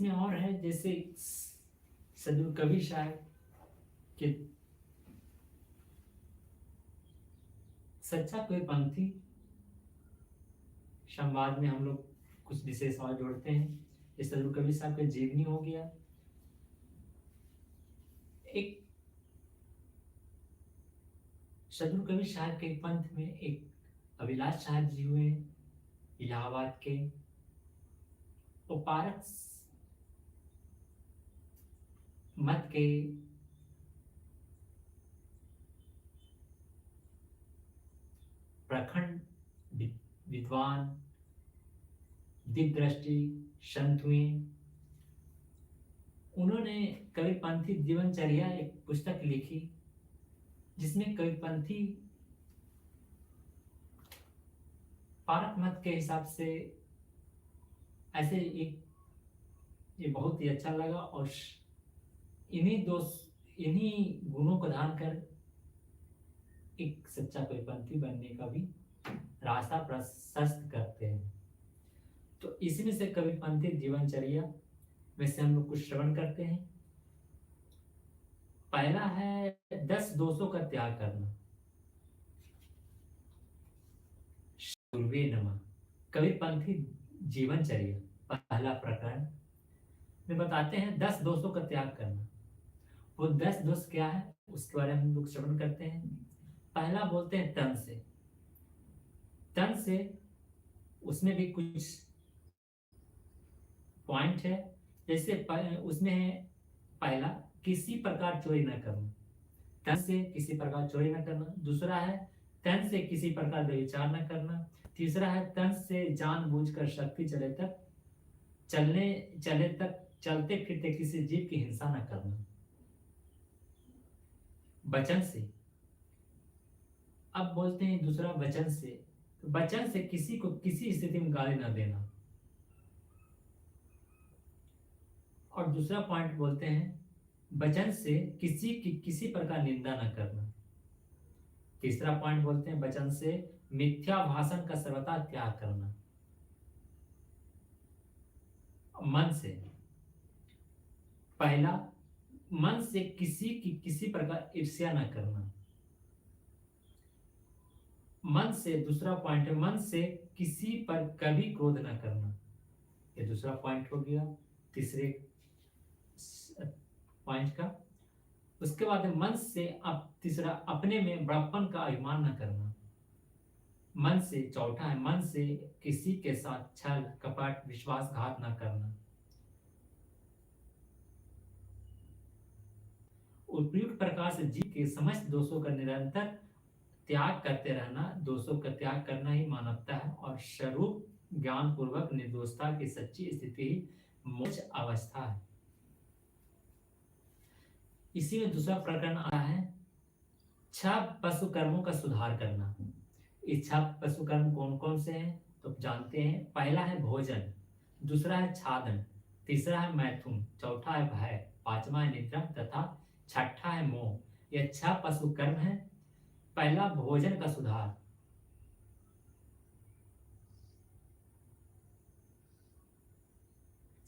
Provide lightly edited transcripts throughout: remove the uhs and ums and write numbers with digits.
इसमें और है, जैसे सदगुरु कबीर साहब कि सच्चा कोई पंथी, संवाद में हम लोग कुछ विशेष और जोड़ते हैं। ये सदगुरु कबीर साहब का जीवनी हो गया। एक सदगुरु कबीर साहब के पंथ में एक अभिलाष साहब जी हुए, इलाहाबाद के। वो पारस मत के प्रखंड विद्वान, दिव्य दृष्टि संत हुए। उन्होंने कबीरपंथी जीवनचर्या एक पुस्तक लिखी, जिसमें कबीरपंथी पारक मत के हिसाब से ऐसे एक, ये बहुत ही अच्छा लगा। और इन्हीं गुणों को धारण कर एक सच्चा कबीरपंथी बनने का भी रास्ता प्रशस्त करते हैं। तो इसमें से कबीरपंथी जीवनचर्या में से हम लोग कुछ श्रवण करते हैं। पहला है 10 दोषों का त्याग करना। गुरुवे नमः। कबीरपंथी जीवनचर्या पहला प्रकरण में बताते हैं 10 दोषों का त्याग करना। वो 10 दोष क्या है, उसके बारे में हम लोग श्रवण करते हैं। पहला बोलते हैं तन से। तन से उसमें भी कुछ पॉइंट है, जैसे उसमें है पहला, किसी प्रकार चोरी न करना। तन से किसी प्रकार चोरी न करना। दूसरा है तन से किसी प्रकार व्यभिचार न करना। तीसरा है तन से जानबूझकर शक्ति चलते फिरते किसी जीव की हिंसा न करना। वचन से, अब बोलते हैं दूसरा वचन से। तो वचन से किसी को किसी स्थिति में गाली न देना। और दूसरा पॉइंट बोलते हैं वचन से किसी की किसी प्रकार निंदा न करना। तीसरा पॉइंट बोलते हैं वचन से मिथ्या भाषण का सर्वथा त्याग करना। मन से, पहला मन से किसी की किसी प्रकार ईर्ष्या न करना। मन से, दूसरा पॉइंट है मन से किसी पर कभी क्रोध न करना। ये दूसरा पॉइंट हो गया तीसरे पॉइंट का। उसके बाद मन से अब तीसरा, अपने में बड़प्पन का अभिमान न करना। मन से, चौथा है मन से किसी के साथ छल कपट विश्वासघात न करना। उपयुक्त प्रकार से जीव के समस्त दोषों का निरंतर त्याग करते रहना। दोषों का त्याग करना ही मानवता है और स्वरूप ज्ञान पूर्वक निर्दोषता की सच्ची स्थिति ही मोक्ष अवस्था है। इसी में दूसरा प्रकरण आया है 6 पशु कर्मों का सुधार करना। ये 6 पशु कर्म कौन कौन से हैं तो जानते हैं। पहला है भोजन, दूसरा है छादन, तीसरा है मैथुन, चौथा है भय, पांचवा है निद्रा तथा छठा है मोह। यह 6 पशु कर्म है। पहला भोजन का सुधार।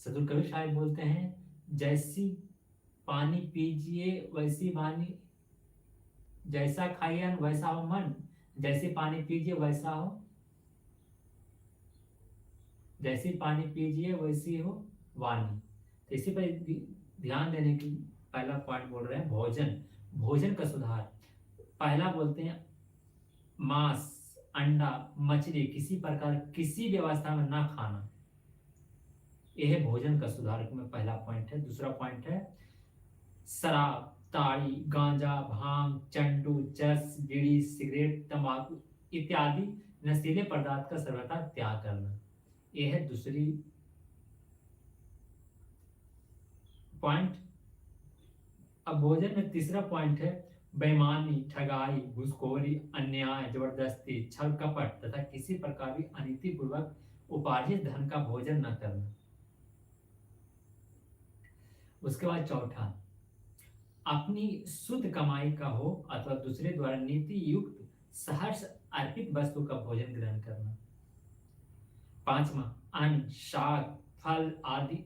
सदगुरु कबीर साहब बोलते हैं जैसी पानी पीजिए वैसी वाणी, जैसा खाइए अन्न वैसा हो मन, जैसे पानी पीजिए वैसा हो, जैसी पानी पीजिए वैसी हो वाणी। तो इसी पर ध्यान देने की पहला पॉइंट बोल रहे हैं भोजन। भोजन का सुधार। पहला बोलते हैं मांस, अंडा, मछली किसी प्रकार किसी व्यवस्था में ना खाना। यह है भोजन का सुधार में पहला पॉइंट है। दूसरा पॉइंट है शराब, ताड़ी, गांजा, भांग, चंडू, चरस, बीड़ी, सिगरेट, तंबाकू इत्यादि नशीले पदार्थ का सर्वथा त्याग करना। यह है दूसरी पॉइंट। अब भोजन में तीसरा पॉइंट है बेईमानी, ठगाई, घूसखोरी, अन्याय, जबरदस्ती, छल कपट तथा किसी प्रकार भी अनीति पूर्वक उपार्जित धन का भोजन न करना। उसके बाद चौथा, अपनी शुद्ध कमाई का हो अथवा दूसरे द्वारा नीति युक्त सहर्ष अर्पित वस्तु का भोजन ग्रहण करना। पांचवा, अन्न, शाक, फल आदि